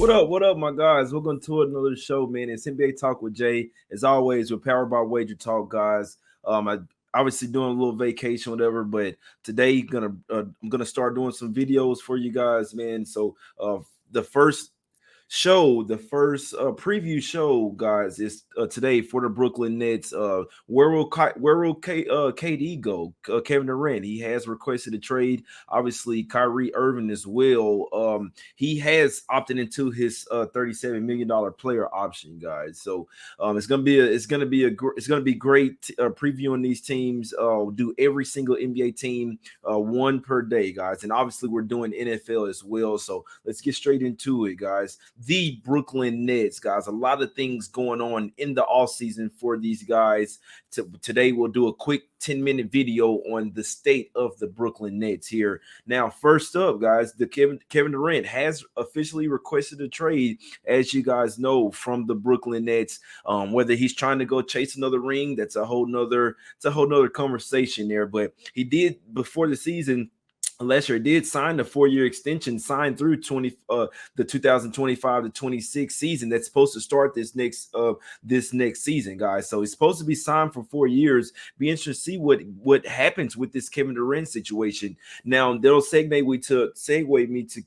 What up, my guys? Welcome to another show, man. It's NBA Talk with Jay. As always, we're powered by WagerTalk, guys. I obviously doing a little vacation, whatever, but today I'm gonna start doing some videos for you guys, man. So the first the first preview show, guys, is today for the Brooklyn Nets. KD go? Kevin Durant, he has requested a trade. Obviously, Kyrie Irving as well. He has opted into his $37 million player option, guys. So it's gonna be great previewing these teams. Do every single NBA team one per day, guys, and obviously we're doing NFL as well. So let's get straight into it, guys. The Brooklyn Nets, guys. A lot of things going on in the offseason for these guys. Today, we'll do a quick 10-minute video on the state of the Brooklyn Nets here. Now, first up, guys, the Kevin Durant has officially requested a trade, as you guys know, from the Brooklyn Nets. Whether he's trying to go chase another ring, that's a whole nother conversation there. But he did before the season. Lesher did sign a 4-year extension, signed through the 2025 to 26 season. That's supposed to start this next season, guys. So he's supposed to be signed for 4 years. Be interested to see what happens with this Kevin Durant situation. Now they'll segue me to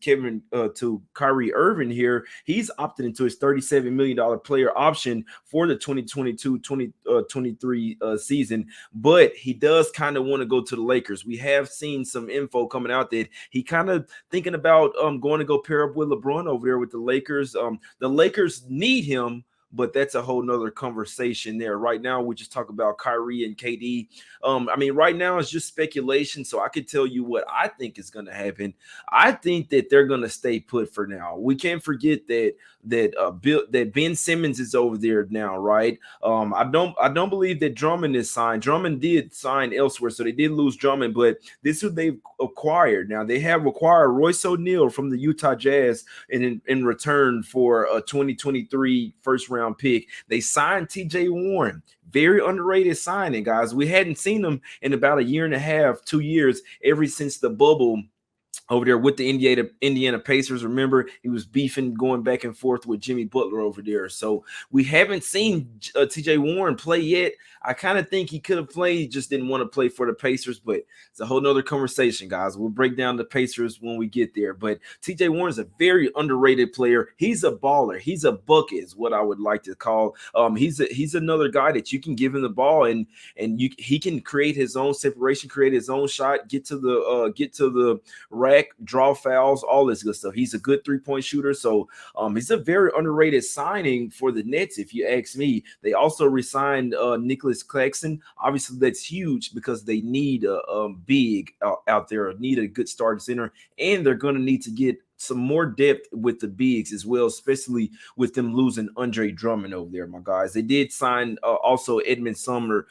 Kyrie Irving here. He's opted into his $37 million player option for the 2022-2023 season, but he does kind of want to go to the Lakers. We have seen some info coming out that he kind of thinking about going to go pair up with LeBron over there with the Lakers. The Lakers need him, but that's a whole nother conversation there. Right now, we just talk about Kyrie and KD. Right now it's just speculation, so I could tell you what I think is going to happen. I think that they're going to stay put for now. We can't forget that Ben Simmons is over there now, right? I don't believe that Drummond is signed. Drummond did sign elsewhere, so they did lose Drummond, but this is who they've acquired. Now they have acquired Royce O'Neal from the Utah Jazz in return for a 2023 first round pick. They signed TJ Warren. Very underrated signing, guys. We hadn't seen him in about a year and a half, 2 years, ever since the bubble over there with the Indiana Pacers. Remember, he was beefing, going back and forth with Jimmy Butler over there. So we haven't seen TJ Warren play yet. I kind of think he could have played, just didn't want to play for the Pacers, but it's a whole nother conversation, guys. We'll break down the Pacers when we get there. But TJ Warren is a very underrated player. He's a baller. He's a bucket is what I would like to call. He's another guy that you can give him the ball and he can create his own separation, create his own shot, get to the rack, draw fouls, all this good stuff. He's a good three-point shooter. So he's a very underrated signing for the Nets, if you ask me. They also re-signed Nicholas Claxton. Obviously, that's huge because they need a big out there, need a good starting center, and they're going to need to get some more depth with the bigs as well, especially with them losing Andre Drummond over there, my guys. They did sign also Edmund Sumner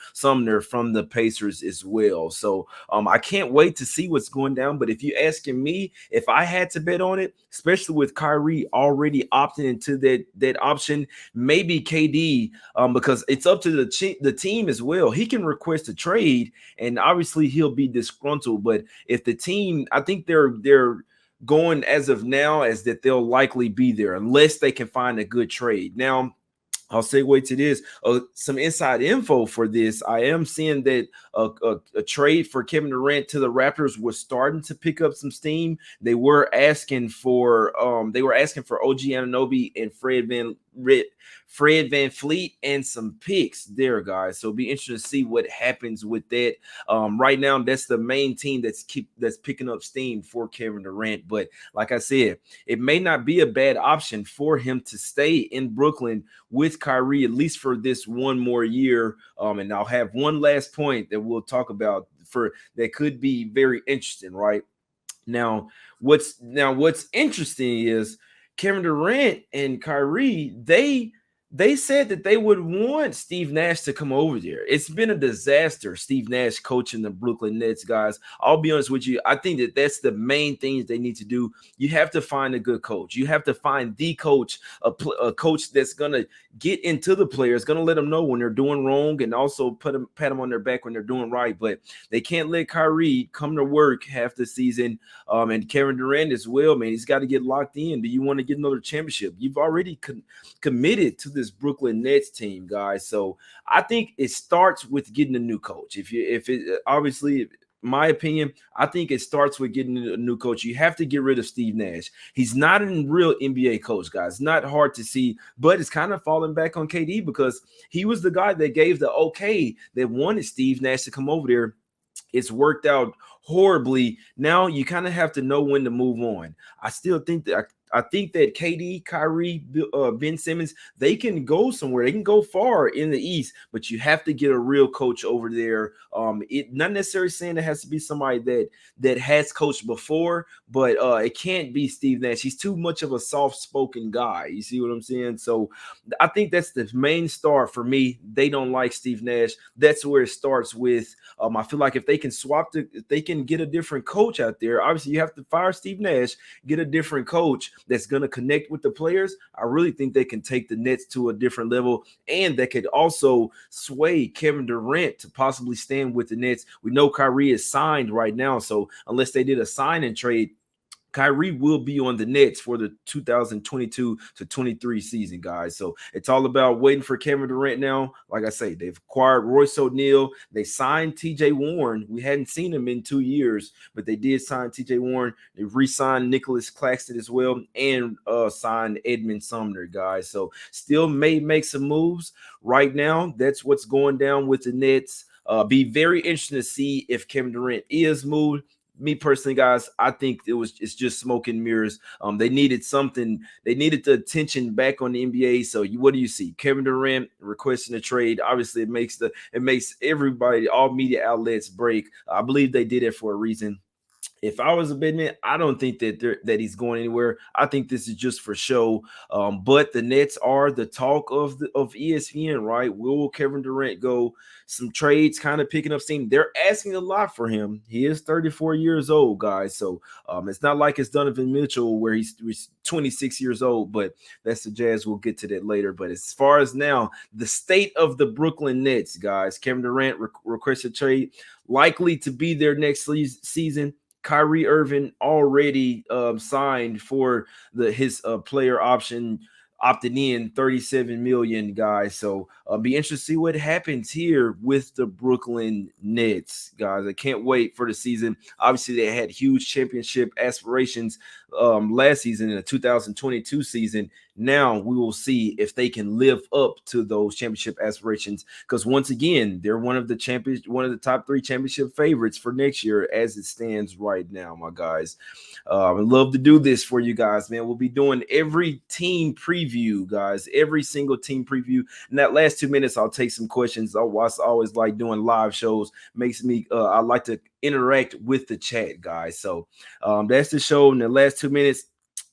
from the Pacers as well. So I can't wait to see what's going down. But if you're asking me, if I had to bet on it, especially with Kyrie already opting into that option, maybe KD, because it's up to the team as well. He can request a trade, and obviously he'll be disgruntled. But if the team, I think they're going as of now as that they'll likely be there unless they can find a good trade. Now, I'll segue to this. Some inside info for this. I am seeing that a trade for Kevin Durant to the Raptors was starting to pick up some steam. They were asking for OG Anunoby and Fred Van Fleet and some picks there, guys. So it'll be interesting to see what happens with that. Right now, that's the main team that's picking up steam for Kevin Durant. But like I said, it may not be a bad option for him to stay in Brooklyn with Kyrie, at least for this one more year. And I'll have one last point that we'll talk about that could be very interesting, right? Now, what's interesting is Kevin Durant and Kyrie, They said that they would want Steve Nash to come over there. It's been a disaster, Steve Nash coaching the Brooklyn Nets, guys. I'll be honest with you. I think that that's the main things they need to do. You have to find a good coach. You have to find the coach, a coach that's going to get into the players, going to let them know when they're doing wrong and also pat them on their back when they're doing right. But they can't let Kyrie come to work half the season. And Kevin Durant as well, man. He's got to get locked in. Do you want to get another championship? You've already committed to this Brooklyn Nets team, guys. So I think it starts with getting a new coach. If it obviously, my opinion, I think it starts with getting a new coach. You have to get rid of Steve Nash. He's not a real NBA coach, guys. Not hard to see, but it's kind of falling back on KD because he was the guy that gave the okay that wanted Steve Nash to come over there. It's worked out horribly. Now you kind of have to know when to move on. I still think that I think that KD, Kyrie, Ben Simmons, they can go somewhere. They can go far in the East, but you have to get a real coach over there. It not necessarily saying it has to be somebody that has coached before, but it can't be Steve Nash. He's too much of a soft-spoken guy. You see what I'm saying? So I think that's the main start for me. They don't like Steve Nash. That's where it starts with. I feel like if they can if they can get a different coach out there. Obviously, you have to fire Steve Nash, get a different coach that's going to connect with the players. I really think they can take the Nets to a different level, and that could also sway Kevin Durant to possibly stand with the Nets. We know Kyrie is signed right now, so unless they did a sign and trade, Kyrie will be on the Nets for the 2022 to 23 season, guys. So it's all about waiting for Kevin Durant now. Like I say, they've acquired Royce O'Neal. They signed TJ Warren. We hadn't seen him in 2 years, but they did sign TJ Warren. They re-signed Nicholas Claxton as well and signed Edmund Sumner, guys. So still may make some moves. Right now, that's what's going down with the Nets. Be very interesting to see if Kevin Durant is moved. Me personally, guys, I think it's just smoke and mirrors. They needed something. They needed the attention back on the NBA. So what do you see? Kevin Durant requesting a trade. Obviously, it makes everybody, all media outlets break. I believe they did it for a reason. If I was a betting man, I don't think that he's going anywhere. I think this is just for show. But the Nets are the talk of ESPN, right? Will Kevin Durant go? Some trades kind of picking up steam. They're asking a lot for him. He is 34 years old, guys. So it's not like it's Donovan Mitchell where he's 26 years old, but that's the Jazz. We'll get to that later. But as far as now, the state of the Brooklyn Nets, guys, Kevin Durant requested trade, likely to be there next season. Kyrie Irving already signed for his player option, opted in 37 million, guys. So be interested to see what happens here with the Brooklyn Nets, guys. I can't wait for the season. Obviously, they had huge championship aspirations last season in the 2022 season. Now we will see if they can live up to those championship aspirations. Because once again, they're one of the top 3 championship favorites for next year as it stands right now, my guys. I love to do this for you guys, man. We'll be doing every team preview, guys. Every single team preview. In that last 2 minutes, I'll take some questions. I always like doing live shows. Makes me, I like to interact with the chat, guys. So that's the show in the last 2 minutes.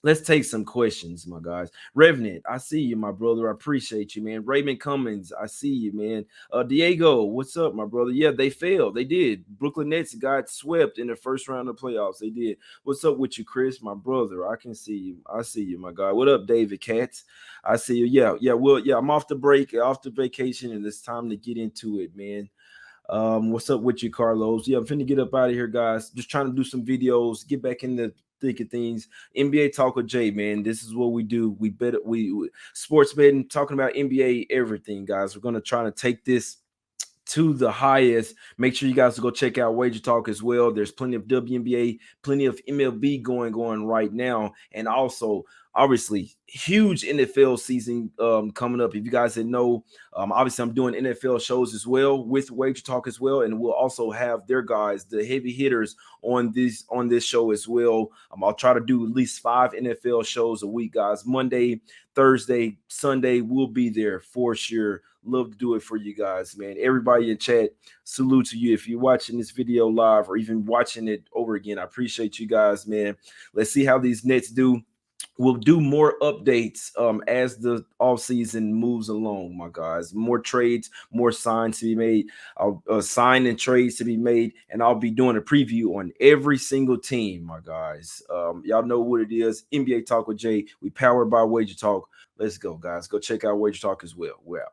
Let's take some questions, my guys. Revenant, I see you, my brother. I appreciate you, man. Raymond Cummins, I see you, man. Diego, what's up, my brother? Yeah, they failed. They did. Brooklyn Nets got swept in the first round of playoffs. They did. What's up with you, Chris, my brother? I can see you. I see you, my guy. What up, David Katz? I see you. Yeah. Well, yeah, I'm off the break, off the vacation, and it's time to get into it, man. What's up with you, Carlos? Yeah, I'm finna get up out of here, guys. Just trying to do some videos, get back in the thick of things. NBA Talk with Jay, man. This is what we do. We sports betting, talking about NBA, everything, guys. We're gonna try to take this to the highest. Make sure you guys go check out WagerTalk as well. There's plenty of WNBA, plenty of MLB going on right now, and also obviously huge NFL season coming up. If you guys didn't know, obviously I'm doing NFL shows as well with WagerTalk as well, and we'll also have their guys, the heavy hitters, on this show as well. I'll try to do at least 5 NFL shows a week, guys. Monday, Thursday, Sunday, we'll be there for sure. Love to do it for you guys, man. Everybody in chat, salute to you. If you're watching this video live or even watching it over again, I appreciate you guys, man. Let's see how these Nets do. we'll do more updates as the offseason moves along, my guys. More trades, more signs to be made, sign and trades to be made, and I'll be doing a preview on every single team, my guys. Y'all know what it is. NBA Talk with Jay. We powered by Wager Talk. Let's go, guys. Go check out Wager Talk as well. We're out.